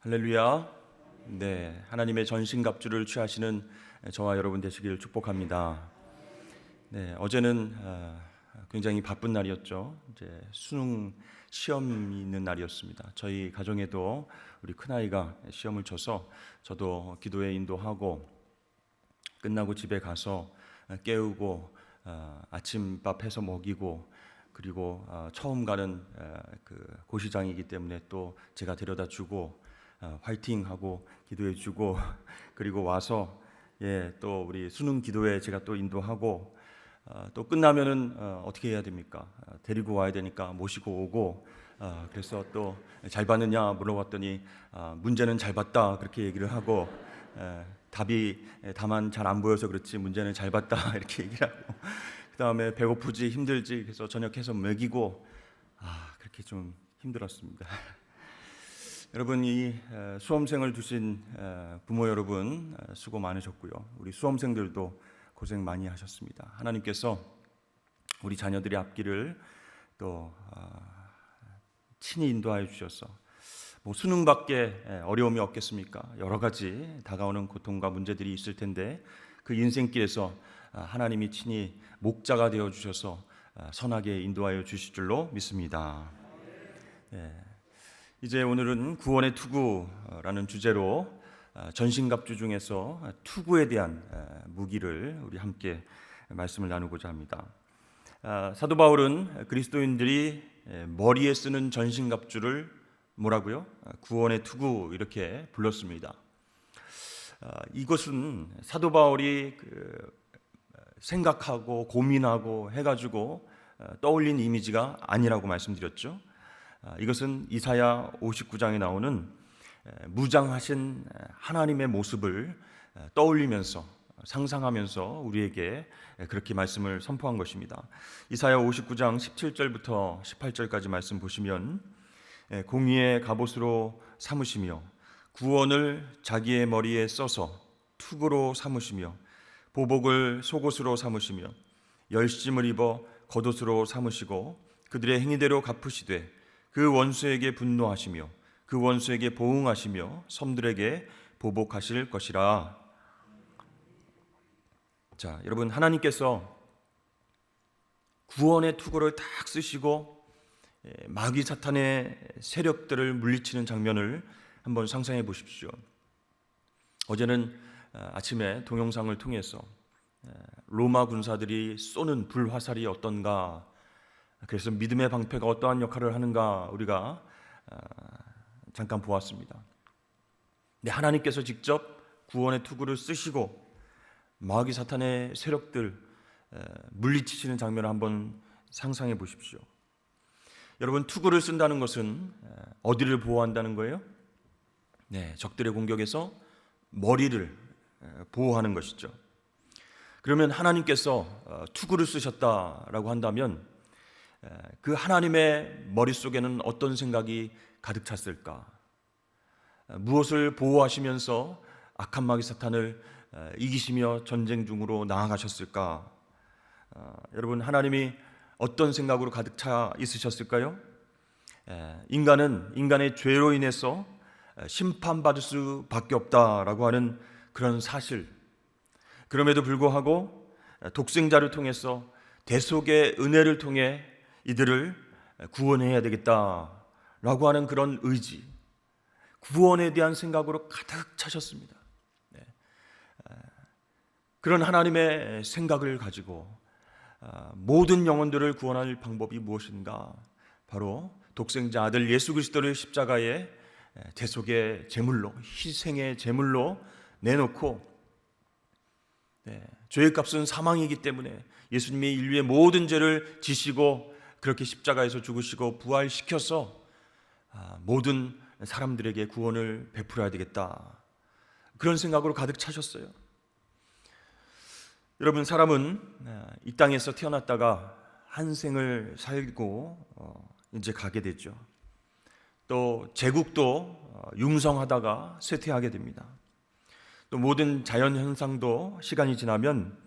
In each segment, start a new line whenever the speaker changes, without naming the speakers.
할렐루야. 네, 하나님의 전신갑주를 취하시는 저와 여러분 되시길 축복합니다. 네, 어제는 굉장히 바쁜 날이었죠. 이제 수능 시험이 있는 날이었습니다. 저희 가정에도 우리 큰아이가 시험을 쳐서 저도 기도에 인도하고 끝나고 집에 가서 깨우고 아침밥 해서 먹이고 그리고 처음 가는 그 고시장이기 때문에 또 제가 데려다 주고 화이팅 하고 기도해 주고 그리고 와서 또 우리 수능 기도에 제가 또 인도하고 또 끝나면은 어떻게 해야 됩니까? 데리고 와야 되니까 모시고 오고 그래서 또 잘 봤느냐 물어봤더니 문제는 잘 봤다 그렇게 얘기를 하고 답이 다만 잘 안 보여서 그렇지 문제는 잘 봤다 이렇게 얘기를 하고 그 다음에 배고프지 힘들지 그래서 저녁해서 먹이고 그렇게 좀 힘들었습니다. 여러분 이 수험생을 두신 부모 여러분 수고 많으셨고요. 우리 수험생들도 고생 많이 하셨습니다. 하나님께서 우리 자녀들의 앞길을 또 친히 인도하여 주셔서 뭐 수능밖에 어려움이 없겠습니까? 여러 가지 다가오는 고통과 문제들이 있을 텐데 그 인생길에서 하나님이 친히 목자가 되어 주셔서 선하게 인도하여 주실 줄로 믿습니다. 이제 오늘은 구원의 투구라는 주제로 전신갑주 중에서 투구에 대한 무기를 우리 함께 말씀을 나누고자 합니다. 사도 바울은 그리스도인들이 머리에 쓰는 전신갑주를 뭐라고요? 구원의 투구 이렇게 불렀습니다. 이것은 사도 바울이 생각하고 고민하고 해가지고 떠올린 이미지가 아니라고 말씀드렸죠. 이것은 이사야 59장에 나오는 무장하신 하나님의 모습을 떠올리면서 상상하면서 우리에게 그렇게 말씀을 선포한 것입니다. 이사야 59장 17절부터 18절까지 말씀 보시면 공의의 갑옷으로 삼으시며 구원을 자기의 머리에 써서 투구로 삼으시며 보복을 속옷으로 삼으시며 열심을 입어 겉옷으로 삼으시고 그들의 행위대로 갚으시되 그 원수에게 분노하시며 그 원수에게 보응하시며 섬들에게 보복하실 것이라. 자, 여러분 하나님께서 구원의 투구를 딱 쓰시고 마귀 사탄의 세력들을 물리치는 장면을 한번 상상해 보십시오. 어제는 아침에 동영상을 통해서 로마 군사들이 쏘는 불화살이 어떤가, 그래서 믿음의 방패가 어떠한 역할을 하는가 우리가 잠깐 보았습니다. 근데 하나님께서 직접 구원의 투구를 쓰시고 마귀 사탄의 세력들 물리치시는 장면을 한번 상상해 보십시오. 여러분 투구를 쓴다는 것은 어디를 보호한다는 거예요? 적들의 공격에서 머리를 보호하는 것이죠. 그러면 하나님께서 투구를 쓰셨다라고 한다면 그 하나님의 머릿속에는 어떤 생각이 가득 찼을까? 무엇을 보호하시면서 악한 마귀 사탄을 이기시며 전쟁 중으로 나아가셨을까? 여러분 하나님이 어떤 생각으로 가득 차 있으셨을까요? 인간은 인간의 죄로 인해서 심판받을 수밖에 없다라고 하는 그런 사실, 그럼에도 불구하고 독생자를 통해서 대속의 은혜를 통해 이들을 구원해야 되겠다라고 하는 그런 의지, 구원에 대한 생각으로 가득 차셨습니다. 그런 하나님의 생각을 가지고 모든 영혼들을 구원할 방법이 무엇인가? 바로 독생자 아들 예수 그리스도를 십자가에 대속의 제물로, 희생의 제물로 내놓고 죄의 값은 사망이기 때문에 예수님이 인류의 모든 죄를 지시고 그렇게 십자가에서 죽으시고 부활시켜서 모든 사람들에게 구원을 베풀어야 되겠다, 그런 생각으로 가득 차셨어요. 여러분 사람은 이 땅에서 태어났다가 한 생을 살고 이제 가게 되죠. 또 제국도 융성하다가 쇠퇴하게 됩니다. 또 모든 자연 현상도 시간이 지나면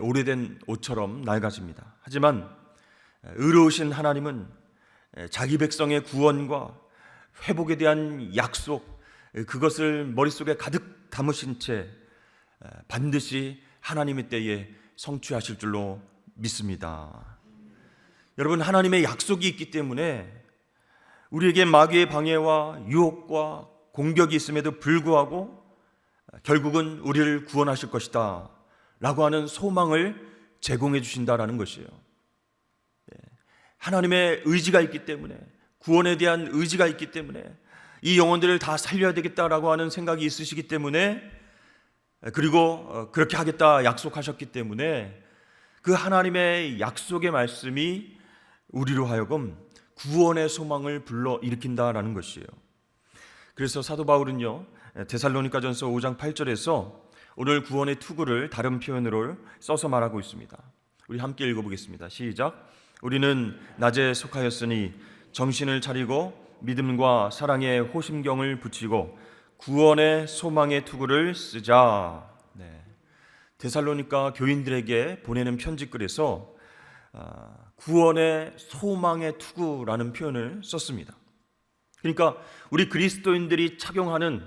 오래된 옷처럼 낡아집니다. 하지만 의로우신 하나님은 자기 백성의 구원과 회복에 대한 약속, 그것을 머릿속에 가득 담으신 채 반드시 하나님의 때에 성취하실 줄로 믿습니다. 여러분, 하나님의 약속이 있기 때문에 우리에게 마귀의 방해와 유혹과 공격이 있음에도 불구하고 결국은 우리를 구원하실 것이다 라고 하는 소망을 제공해 주신다라는 것이에요. 하나님의 의지가 있기 때문에, 구원에 대한 의지가 있기 때문에, 이 영혼들을 다 살려야 되겠다라고 하는 생각이 있으시기 때문에, 그리고 그렇게 하겠다 약속하셨기 때문에 그 하나님의 약속의 말씀이 우리로 하여금 구원의 소망을 불러일으킨다라는 것이에요. 그래서 사도 바울은요, 데살로니가전서 5장 8절에서 오늘 구원의 투구를 다른 표현으로 써서 말하고 있습니다. 우리 함께 읽어보겠습니다. 시작. 우리는 낮에 속하였으니 정신을 차리고 믿음과 사랑의 호심경을 붙이고 구원의 소망의 투구를 쓰자. 데살로니가 교인들에게 보내는 편지글에서 구원의 소망의 투구라는 표현을 썼습니다. 그러니까 우리 그리스도인들이 착용하는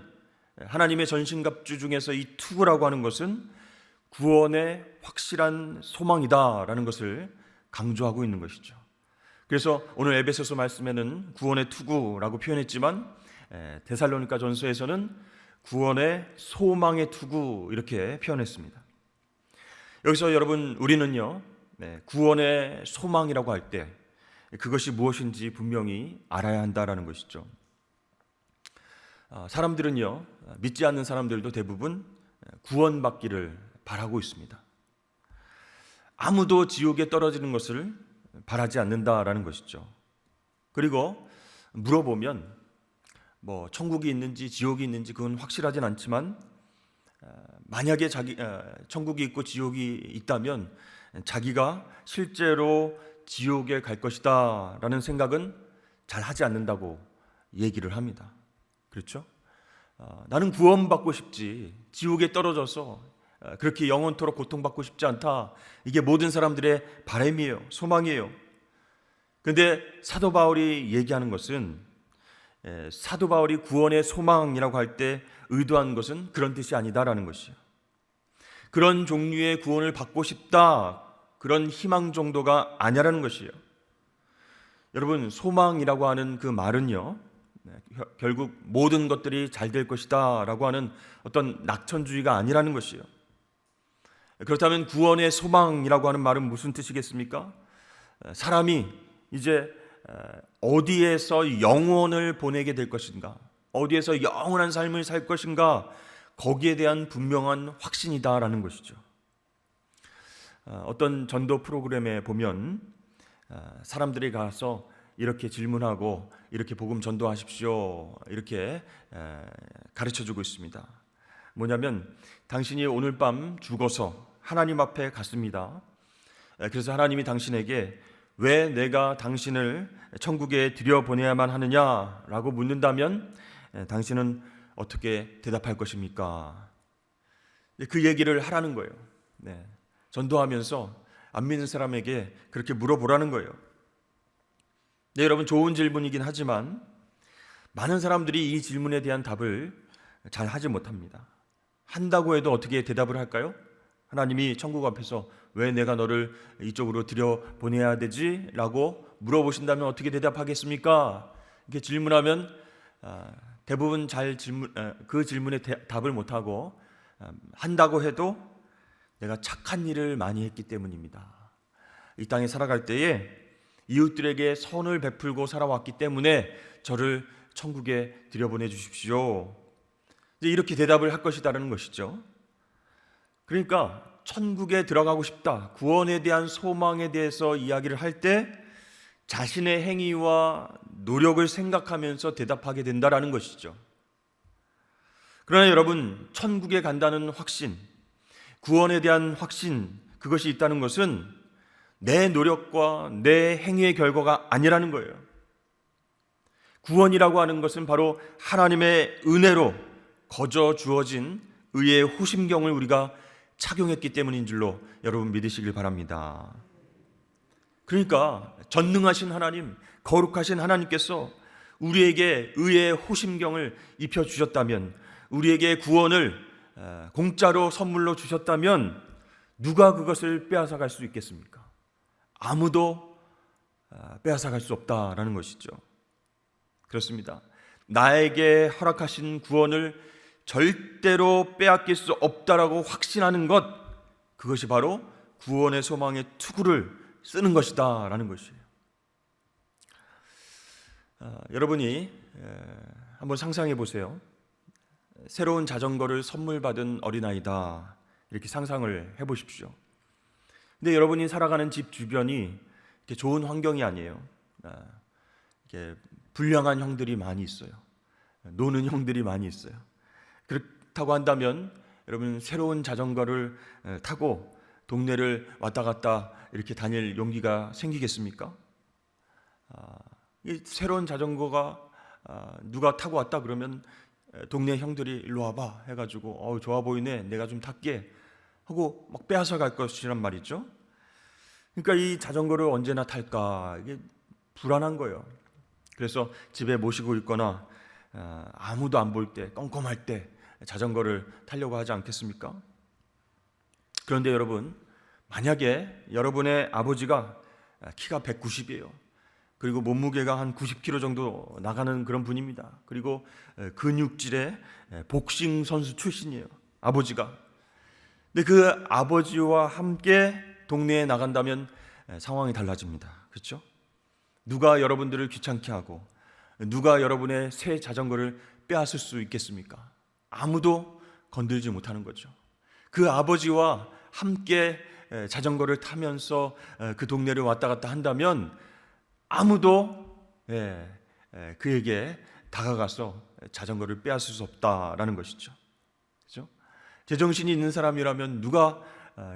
하나님의 전신갑주 중에서 이 투구라고 하는 것은 구원의 확실한 소망이다라는 것을 강조하고 있는 것이죠. 그래서 오늘 에베소서 말씀에는 구원의 투구라고 표현했지만 데살로니가 전서에서는 구원의 소망의 투구 이렇게 표현했습니다. 여기서 여러분, 우리는요, 구원의 소망이라고 할 때 그것이 무엇인지 분명히 알아야 한다라는 것이죠. 사람들은요, 믿지 않는 사람들도 대부분 구원받기를 바라고 있습니다. 아무도 지옥에 떨어지는 것을 바라지 않는다라는 것이죠. 그리고 물어보면 천국이 있는지 지옥이 있는지 그건 확실하진 않지만 만약에 천국이 있고 지옥이 있다면 자기가 실제로 지옥에 갈 것이다 라는 생각은 잘 하지 않는다고 얘기를 합니다. 그렇죠? 나는 구원받고 싶지, 지옥에 떨어져서 그렇게 영원토록 고통받고 싶지 않다. 이게 모든 사람들의 바람이에요, 소망이에요. 그런데 사도 바울이 얘기하는 것은, 사도 바울이 구원의 소망이라고 할 때 의도한 것은 그런 뜻이 아니다라는 것이에요. 그런 종류의 구원을 받고 싶다, 그런 희망 정도가 아니라는 것이에요. 여러분, 소망이라고 하는 그 말은요, 결국 모든 것들이 잘 될 것이다 라고 하는 어떤 낙천주의가 아니라는 것이에요. 그렇다면 구원의 소망이라고 하는 말은 무슨 뜻이겠습니까? 사람이 이제 어디에서 영원을 보내게 될 것인가, 어디에서 영원한 삶을 살 것인가, 거기에 대한 분명한 확신이다라는 것이죠. 어떤 전도 프로그램에 보면 사람들이 가서 이렇게 질문하고 이렇게 복음 전도하십시오 이렇게 가르쳐주고 있습니다. 뭐냐면, 당신이 오늘 밤 죽어서 하나님 앞에 갔습니다. 그래서 하나님이 당신에게 왜 내가 당신을 천국에 들여보내야만 하느냐라고 묻는다면 당신은 어떻게 대답할 것입니까? 그 얘기를 하라는 거예요. 전도하면서 안 믿는 사람에게 그렇게 물어보라는 거예요. 네, 여러분, 좋은 질문이긴 하지만 많은 사람들이 이 질문에 대한 답을 잘 하지 못합니다. 한다고 해도 어떻게 대답을 할까요? 하나님이 천국 앞에서 왜 내가 너를 이쪽으로 들여보내야 되지? 라고 물어보신다면 어떻게 대답하겠습니까? 이렇게 질문하면 대부분 그 질문에 답을 못하고 한다고 해도 내가 착한 일을 많이 했기 때문입니다. 이 땅에 살아갈 때에 이웃들에게 선을 베풀고 살아왔기 때문에 저를 천국에 들여보내 주십시오. 이렇게 대답을 할 것이다라는 것이죠. 그러니까 천국에 들어가고 싶다, 구원에 대한 소망에 대해서 이야기를 할 때 자신의 행위와 노력을 생각하면서 대답하게 된다라는 것이죠. 그러나 여러분, 천국에 간다는 확신, 구원에 대한 확신, 그것이 있다는 것은 내 노력과 내 행위의 결과가 아니라는 거예요. 구원이라고 하는 것은 바로 하나님의 은혜로 거저 주어진 의의 호심경을 우리가 착용했기 때문인 줄로 여러분 믿으시길 바랍니다. 그러니까 전능하신 하나님, 거룩하신 하나님께서 우리에게 의의 호심경을 입혀주셨다면, 우리에게 구원을 공짜로 선물로 주셨다면 누가 그것을 빼앗아갈 수 있겠습니까? 아무도 빼앗아갈 수 없다라는 것이죠. 그렇습니다. 나에게 허락하신 구원을 절대로 빼앗길 수 없다라고 확신하는 것, 그것이 바로 구원의 소망의 투구를 쓰는 것이다 라는 것이에요. 여러분이 한번 상상해 보세요. 새로운 자전거를 선물 받은 어린아이다, 이렇게 상상을 해 보십시오. 근데 여러분이 살아가는 집 주변이 이렇게 좋은 환경이 아니에요. 이렇게 불량한 형들이 많이 있어요. 노는 형들이 많이 있어요. 그렇다고 한다면 여러분, 새로운 자전거를 타고 동네를 왔다 갔다 이렇게 다닐 용기가 생기겠습니까? 이 새로운 자전거가 누가 타고 왔다 그러면 동네 형들이 일로 와봐 해가지고 좋아 보이네, 내가 좀 탈게 하고 막 빼앗아 갈 것이란 말이죠. 그러니까 이 자전거를 언제나 탈까, 이게 불안한 거예요. 그래서 집에 모시고 있거나 아무도 안 볼 때, 껌껌할 때 자전거를 타려고 하지 않겠습니까? 그런데 여러분, 만약에 여러분의 아버지가 키가 190이에요. 그리고 몸무게가 한 90kg 정도 나가는 그런 분입니다. 그리고 근육질의 복싱 선수 출신이에요, 아버지가. 근데 그 아버지와 함께 동네에 나간다면 상황이 달라집니다. 그렇죠? 누가 여러분들을 귀찮게 하고 누가 여러분의 새 자전거를 빼앗을 수 있겠습니까? 아무도 건들지 못하는 거죠. 그 아버지와 함께 자전거를 타면서 그 동네를 왔다 갔다 한다면 아무도 그에게 다가가서 자전거를 빼앗을 수 없다라는 것이죠. 그렇죠? 제정신이 있는 사람이라면 누가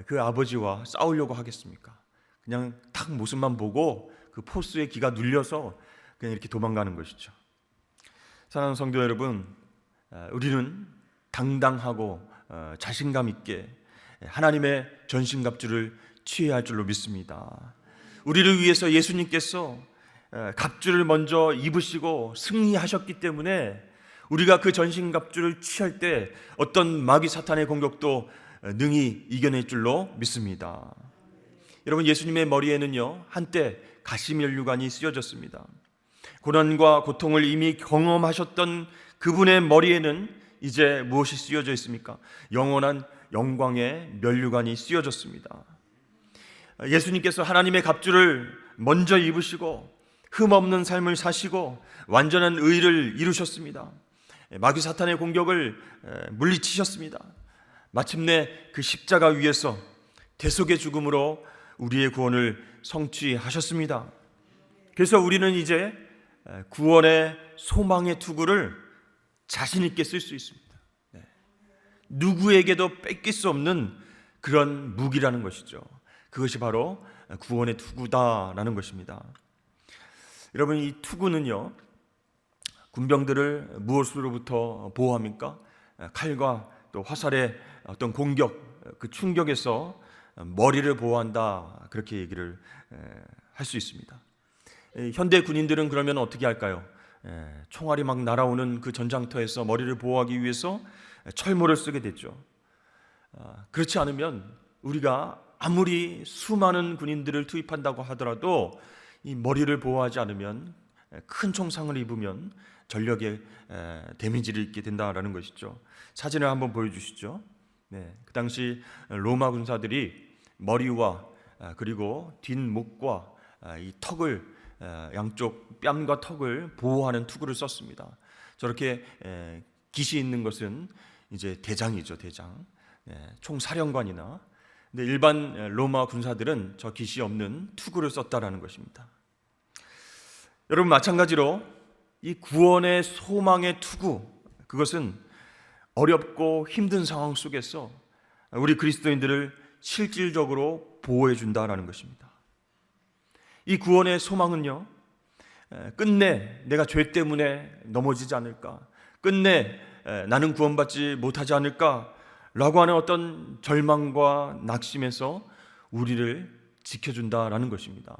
그 아버지와 싸우려고 하겠습니까? 그냥 탁 모습만 보고 그 포스에 기가 눌려서 그냥 이렇게 도망가는 것이죠. 사랑하는 성도 여러분, 우리는 당당하고 자신감 있게 하나님의 전신갑주를 취해야 할 줄로 믿습니다. 우리를 위해서 예수님께서 갑주를 먼저 입으시고 승리하셨기 때문에 우리가 그 전신갑주를 취할 때 어떤 마귀 사탄의 공격도 능히 이겨낼 줄로 믿습니다. 여러분, 예수님의 머리에는요, 한때 가시면류관이 쓰여졌습니다. 고난과 고통을 이미 경험하셨던 그분의 머리에는 이제 무엇이 쓰여져 있습니까? 영원한 영광의 면류관이 쓰여졌습니다. 예수님께서 하나님의 갑주를 먼저 입으시고 흠없는 삶을 사시고 완전한 의를 이루셨습니다. 마귀 사탄의 공격을 물리치셨습니다. 마침내 그 십자가 위에서 대속의 죽음으로 우리의 구원을 성취하셨습니다. 그래서 우리는 이제 구원의 소망의 투구를 자신 있게 쓸 수 있습니다. 누구에게도 뺏길 수 없는 그런 무기라는 것이죠. 그것이 바로 구원의 투구다라는 것입니다. 여러분, 이 투구는요, 군병들을 무엇으로부터 보호합니까? 칼과 또 화살의 어떤 공격, 그 충격에서 머리를 보호한다, 그렇게 얘기를 할 수 있습니다. 현대 군인들은 그러면 어떻게 할까요? 총알이 막 날아오는 그 전장터에서 머리를 보호하기 위해서 철모를 쓰게 됐죠. 그렇지 않으면 우리가 아무리 수많은 군인들을 투입한다고 하더라도 이 머리를 보호하지 않으면 큰 총상을 입으면 전력에 데미지를 입게 된다라는 것이죠. 사진을 한번 보여주시죠. 그 당시 로마 군사들이 머리와 그리고 뒷목과 이 턱을, 양쪽 뺨과 턱을 보호하는 투구를 썼습니다. 저렇게 깃이 있는 것은 이제 대장이죠, 대장. 총사령관이나. 근데 일반 로마 군사들은 저 깃이 없는 투구를 썼다라는 것입니다. 여러분, 마찬가지로 이 구원의 소망의 투구, 그것은 어렵고 힘든 상황 속에서 우리 그리스도인들을 실질적으로 보호해 준다라는 것입니다. 이 구원의 소망은요, 끝내 내가 죄 때문에 넘어지지 않을까, 끝내 나는 구원받지 못하지 않을까 라고 하는 어떤 절망과 낙심에서 우리를 지켜준다라는 것입니다.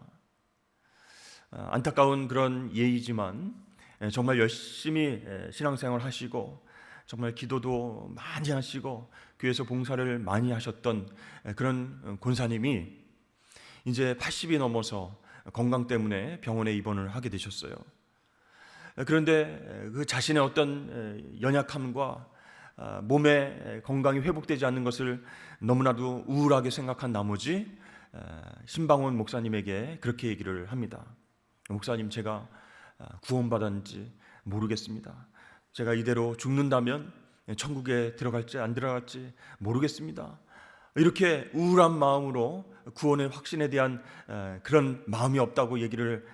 안타까운 그런 예이지만 정말 열심히 신앙생활 하시고 정말 기도도 많이 하시고 교회에서 봉사를 많이 하셨던 그런 권사님이 이제 80이 넘어서 건강 때문에 병원에 입원을 하게 되셨어요. 그런데 그 자신의 어떤 연약함과 몸의 건강이 회복되지 않는 것을 너무나도 우울하게 생각한 나머지 신방원 목사님에게 그렇게 얘기를 합니다. 목사님, 제가 구원받았는지 모르겠습니다. 제가 이대로 죽는다면 천국에 들어갈지 안 들어갈지 모르겠습니다. 이렇게 우울한 마음으로 구원의 확신에 대한 그런 마음이 없다고 얘기를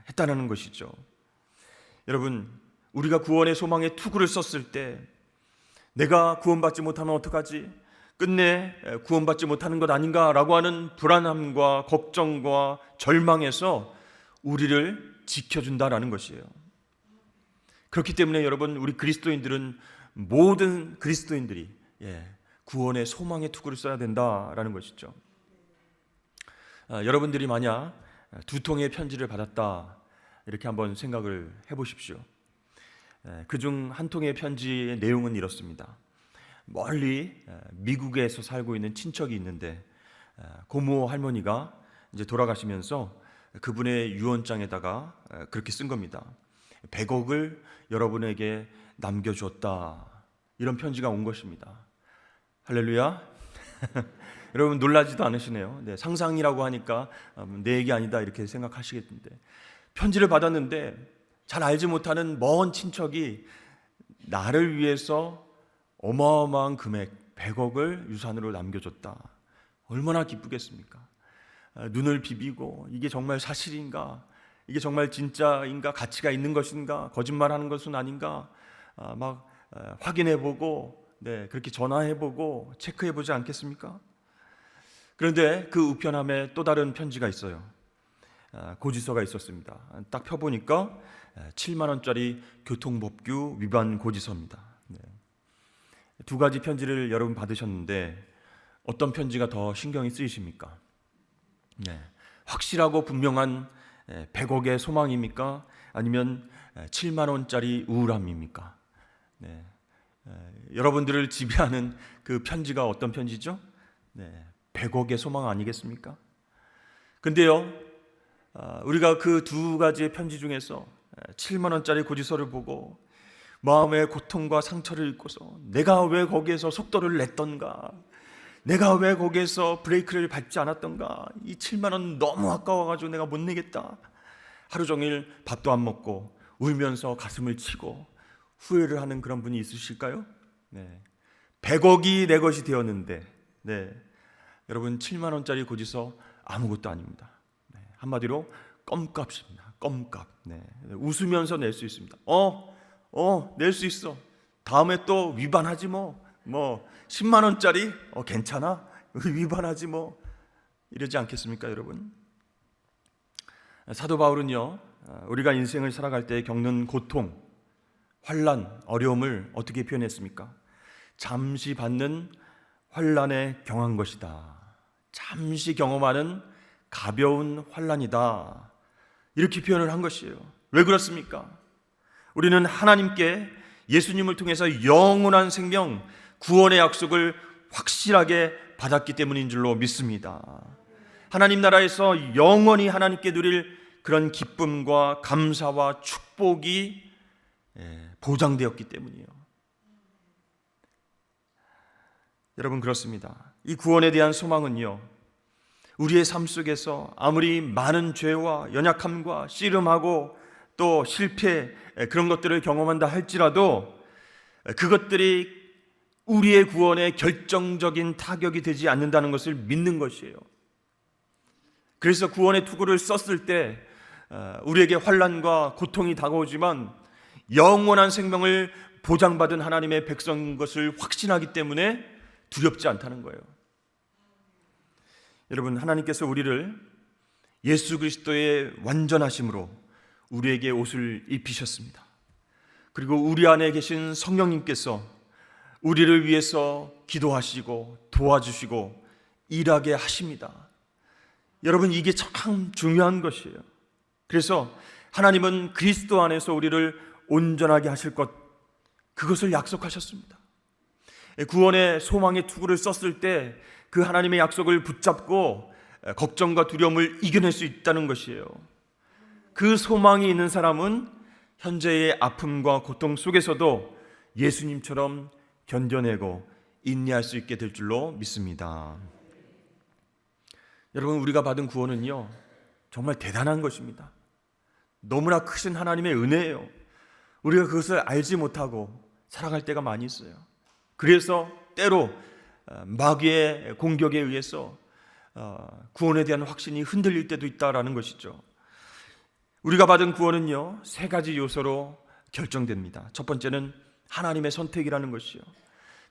했다는 것이죠. 여러분, 우리가 구원의 소망에 투구를 썼을 때 내가 구원받지 못하면 어떡하지? 끝내 구원받지 못하는 것 아닌가라고 하는 불안함과 걱정과 절망에서 우리를 지켜준다라는 것이에요. 그렇기 때문에 여러분, 우리 그리스도인들은 모든 그리스도인들이 구원의 소망의 투구를 써야 된다라는 것이죠. 여러분들이 만약 두 통의 편지를 받았다 이렇게 한번 생각을 해보십시오. 그중 한 통의 편지의 내용은 이렇습니다. 멀리 미국에서 살고 있는 친척이 있는데 고모 할머니가 이제 돌아가시면서 그분의 유언장에다가 그렇게 쓴 겁니다. 100억을 여러분에게 남겨주었다. 이런 편지가 온 것입니다. 할렐루야. 여러분 놀라지도 않으시네요. 상상이라고 하니까 내 얘기 아니다 이렇게 생각하시겠는데, 편지를 받았는데 잘 알지 못하는 먼 친척이 나를 위해서 어마어마한 금액 100억을 유산으로 남겨줬다. 얼마나 기쁘겠습니까? 눈을 비비고 이게 정말 사실인가? 이게 정말 진짜인가? 가치가 있는 것인가? 거짓말하는 것은 아닌가? 막 확인해보고 그렇게 전화해보고 체크해보지 않겠습니까? 그런데 그 우편함에 또 다른 편지가 있어요. 고지서가 있었습니다. 딱 펴보니까 7만 원짜리 교통법규 위반 고지서입니다. 두 가지 편지를 여러분 받으셨는데 어떤 편지가 더 신경이 쓰이십니까? 확실하고 분명한 100억의 소망입니까? 아니면 7만 원짜리 우울함입니까? 여러분들을 지배하는 그 편지가 어떤 편지죠? 100억의 소망 아니겠습니까? 근데요, 우리가 그 두 가지의 편지 중에서 7만 원짜리 고지서를 보고 마음의 고통과 상처를 입고서 내가 왜 거기에서 속도를 냈던가, 내가 왜 거기에서 브레이크를 밟지 않았던가, 이 7만 원 너무 아까워가지고 내가 못 내겠다, 하루 종일 밥도 안 먹고 울면서 가슴을 치고 후회를 하는 그런 분이 있으실까요? 100억이 내 것이 되었는데 여러분 7만 원짜리 고지서 아무것도 아닙니다. 한마디로 껌값입니다. 껌값. 웃으면서 낼 수 있습니다. 낼 수 있어. 다음에 또 위반하지 뭐 10만 원짜리 괜찮아? 위반하지 뭐, 이러지 않겠습니까 여러분? 사도 바울은요, 우리가 인생을 살아갈 때 겪는 고통, 환난, 어려움을 어떻게 표현했습니까? 잠시 받는 환난에 경한 것이다. 잠시 경험하는 가벼운 환난이다. 이렇게 표현을 한 것이에요. 왜 그렇습니까? 우리는 하나님께 예수님을 통해서 영원한 생명, 구원의 약속을 확실하게 받았기 때문인 줄로 믿습니다. 하나님 나라에서 영원히 하나님께 누릴 그런 기쁨과 감사와 축복이 보장되었기 때문이에요. 여러분, 그렇습니다. 이 구원에 대한 소망은요, 우리의 삶 속에서 아무리 많은 죄와 연약함과 씨름하고 또 실패, 그런 것들을 경험한다 할지라도 그것들이 우리의 구원에 결정적인 타격이 되지 않는다는 것을 믿는 것이에요. 그래서 구원의 투구를 썼을 때 우리에게 환난과 고통이 다가오지만 영원한 생명을 보장받은 하나님의 백성인 것을 확신하기 때문에 두렵지 않다는 거예요. 여러분, 하나님께서 우리를 예수 그리스도의 완전하심으로 우리에게 옷을 입히셨습니다. 그리고 우리 안에 계신 성령님께서 우리를 위해서 기도하시고 도와주시고 일하게 하십니다. 여러분, 이게 참 중요한 것이에요. 그래서 하나님은 그리스도 안에서 우리를 온전하게 하실 것, 그것을 약속하셨습니다. 구원의 소망의 투구를 썼을 때 그 하나님의 약속을 붙잡고 걱정과 두려움을 이겨낼 수 있다는 것이에요. 그 소망이 있는 사람은 현재의 아픔과 고통 속에서도 예수님처럼 견뎌내고 인내할 수 있게 될 줄로 믿습니다. 여러분, 우리가 받은 구원은요, 정말 대단한 것입니다. 너무나 크신 하나님의 은혜예요. 우리가 그것을 알지 못하고 살아갈 때가 많이 있어요. 그래서 때로 마귀의 공격에 의해서 구원에 대한 확신이 흔들릴 때도 있다라는 것이죠. 우리가 받은 구원은요, 세 가지 요소로 결정됩니다. 첫 번째는 하나님의 선택이라는 것이요.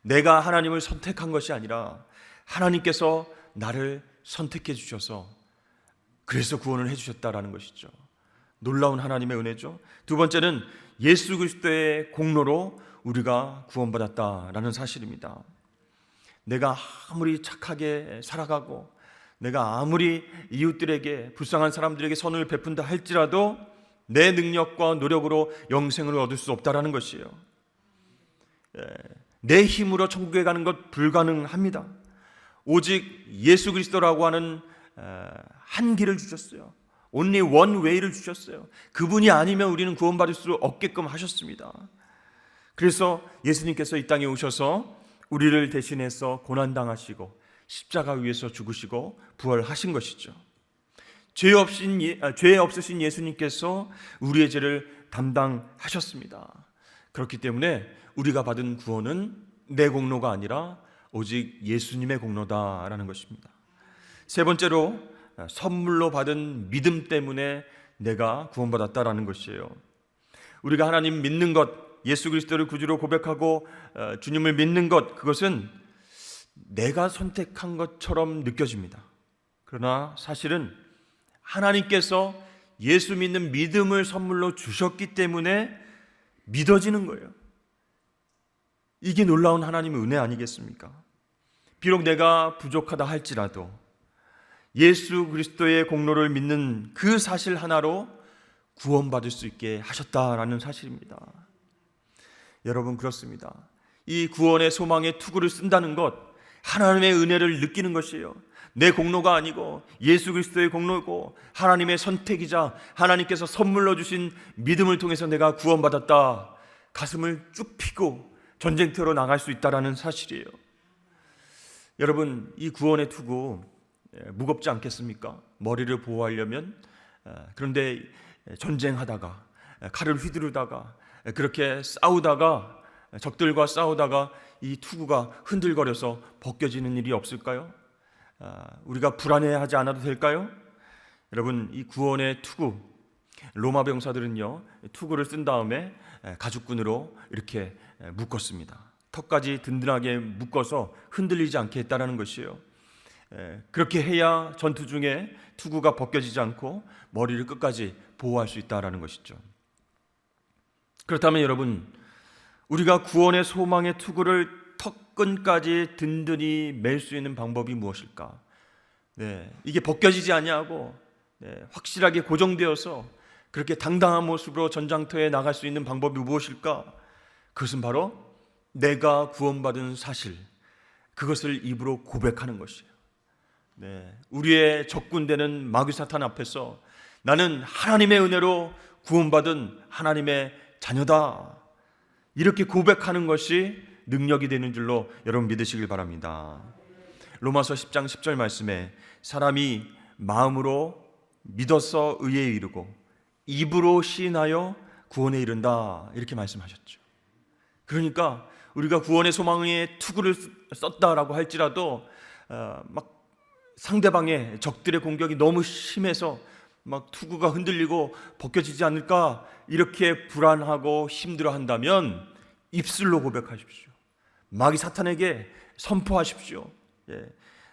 내가 하나님을 선택한 것이 아니라 하나님께서 나를 선택해 주셔서 그래서 구원을 해 주셨다라는 것이죠. 놀라운 하나님의 은혜죠. 두 번째는 예수 그리스도의 공로로 우리가 구원받았다라는 사실입니다. 내가 아무리 착하게 살아가고 내가 아무리 이웃들에게, 불쌍한 사람들에게 선을 베푼다 할지라도 내 능력과 노력으로 영생을 얻을 수 없다라는 것이에요. 내 힘으로 천국에 가는 것 불가능합니다. 오직 예수 그리스도라고 하는 한 길을 주셨어요. Only one way를 주셨어요. 그분이 아니면 우리는 구원받을 수 없게끔 하셨습니다. 그래서 예수님께서 이 땅에 오셔서 우리를 대신해서 고난당하시고 십자가 위에서 죽으시고 부활하신 것이죠. 죄 없으신 예수님께서 우리의 죄를 담당하셨습니다. 그렇기 때문에 우리가 받은 구원은 내 공로가 아니라 오직 예수님의 공로다라는 것입니다. 세 번째로 선물로 받은 믿음 때문에 내가 구원받았다라는 것이에요. 우리가 하나님 믿는 것, 예수 그리스도를 구주로 고백하고 주님을 믿는 것, 그것은 내가 선택한 것처럼 느껴집니다. 그러나 사실은 하나님께서 예수 믿는 믿음을 선물로 주셨기 때문에 믿어지는 거예요. 이게 놀라운 하나님의 은혜 아니겠습니까? 비록 내가 부족하다 할지라도 예수 그리스도의 공로를 믿는 그 사실 하나로 구원받을 수 있게 하셨다라는 사실입니다. 여러분, 그렇습니다. 이 구원의 소망의 투구를 쓴다는 것, 하나님의 은혜를 느끼는 것이에요. 내 공로가 아니고 예수 그리스도의 공로고 하나님의 선택이자 하나님께서 선물로 주신 믿음을 통해서 내가 구원받았다. 가슴을 쭉 펴고 전쟁터로 나갈 수 있다라는 사실이에요. 여러분, 이 구원의 투구 무겁지 않겠습니까? 머리를 보호하려면. 그런데 전쟁하다가 칼을 휘두르다가 그렇게 싸우다가 적들과 싸우다가 이 투구가 흔들거려서 벗겨지는 일이 없을까요? 우리가 불안해하지 않아도 될까요? 여러분, 이 구원의 투구, 로마 병사들은요, 투구를 쓴 다음에 가죽끈으로 이렇게 묶었습니다. 턱까지 든든하게 묶어서 흔들리지 않게 했다는 것이에요. 그렇게 해야 전투 중에 투구가 벗겨지지 않고 머리를 끝까지 보호할 수 있다는 것이죠. 그렇다면 여러분, 우리가 구원의 소망의 투구를 턱끈까지 든든히 맬 수 있는 방법이 무엇일까? 이게 벗겨지지 아니하고 확실하게 고정되어서 그렇게 당당한 모습으로 전장터에 나갈 수 있는 방법이 무엇일까? 그것은 바로 내가 구원받은 사실, 그것을 입으로 고백하는 것이에요. 우리의 적군되는 마귀 사탄 앞에서 나는 하나님의 은혜로 구원받은 하나님의 자녀다, 이렇게 고백하는 것이 능력이 되는 줄로 여러분 믿으시길 바랍니다. 로마서 10장 10절 말씀에 사람이 마음으로 믿어서 의에 이르고 입으로 시인하여 구원에 이른다, 이렇게 말씀하셨죠. 그러니까 우리가 구원의 소망의 투구를 썼다라고 할지라도 막 상대방의 적들의 공격이 너무 심해서 막 투구가 흔들리고 벗겨지지 않을까 이렇게 불안하고 힘들어한다면 입술로 고백하십시오. 마귀 사탄에게 선포하십시오.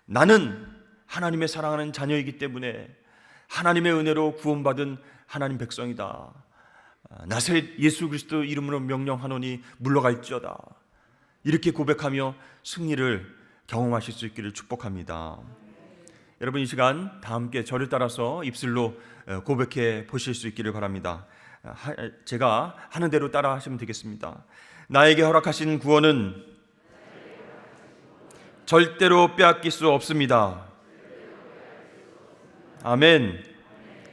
나는 하나님의 사랑하는 자녀이기 때문에 하나님의 은혜로 구원받은 하나님 백성이다. 나사렛 예수 그리스도 이름으로 명령하노니 물러갈지어다. 이렇게 고백하며 승리를 경험하실 수 있기를 축복합니다. 여러분 이 시간 다 함께 저를 따라서 입술로 고백해 보실 수 있기를 바랍니다. 제가 하는 대로 따라 하시면 되겠습니다. 나에게 허락하신 구원은 절대로 빼앗길 수 없습니다. 아멘.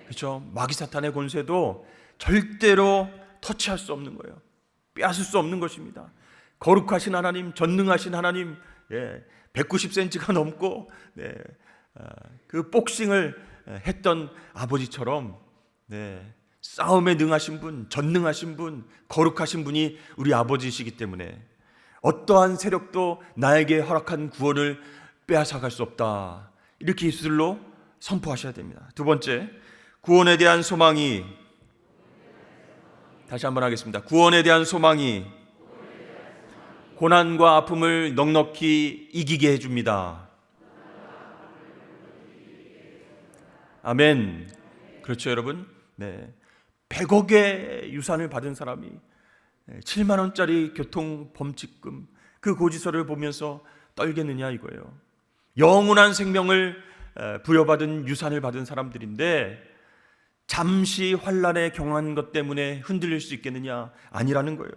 그렇죠? 마귀 사탄의 권세도 절대로 터치할 수 없는 거예요. 빼앗을 수 없는 것입니다. 거룩하신 하나님, 전능하신 하나님, 190cm가 넘고 그 복싱을 했던 아버지처럼 싸움에 능하신 분, 전능하신 분, 거룩하신 분이 우리 아버지시기 때문에 어떠한 세력도 나에게 허락한 구원을 빼앗아갈 수 없다. 이렇게 입술로 선포하셔야 됩니다. 두 번째, 구원에 대한 소망이, 다시 한번 하겠습니다. 구원에 대한 소망이 고난과 아픔을 넉넉히 이기게 해줍니다. 아멘. 그렇죠, 여러분? 100억의 유산을 받은 사람이 7만 원짜리 교통범칙금 그 고지서를 보면서 떨겠느냐 이거예요. 영원한 생명을 부여받은 유산을 받은 사람들인데 잠시 환난에 경한 것 때문에 흔들릴 수 있겠느냐? 아니라는 거예요.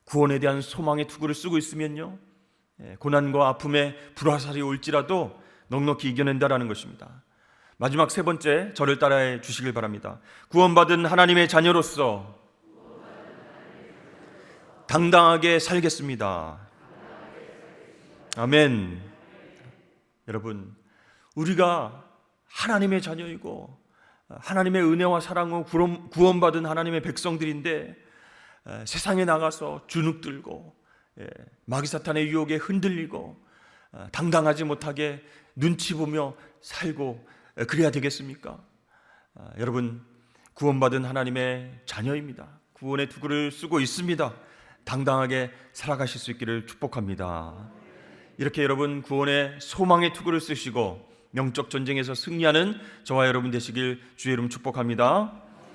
구원에 대한 소망의 투구를 쓰고 있으면요, 고난과 아픔에 불화살이 올지라도 넉넉히 이겨낸다라는 것입니다. 마지막 세 번째, 저를 따라해 주시길 바랍니다. 구원받은 하나님의 자녀로서 당당하게 살겠습니다. 아멘. 여러분, 우리가 하나님의 자녀이고 하나님의 은혜와 사랑으로 구원받은 하나님의 백성들인데 세상에 나가서 주눅들고 마귀 사탄의 유혹에 흔들리고 당당하지 못하게 눈치 보며 살고 그래야 되겠습니까? 여러분, 구원받은 하나님의 자녀입니다. 구원의 투구를 쓰고 있습니다. 당당하게 살아가실 수 있기를 축복합니다. 이렇게 여러분 구원의 소망의 투구를 쓰시고 영적 전쟁에서 승리하는 저와 여러분 되시길 주의 이름 축복합니다.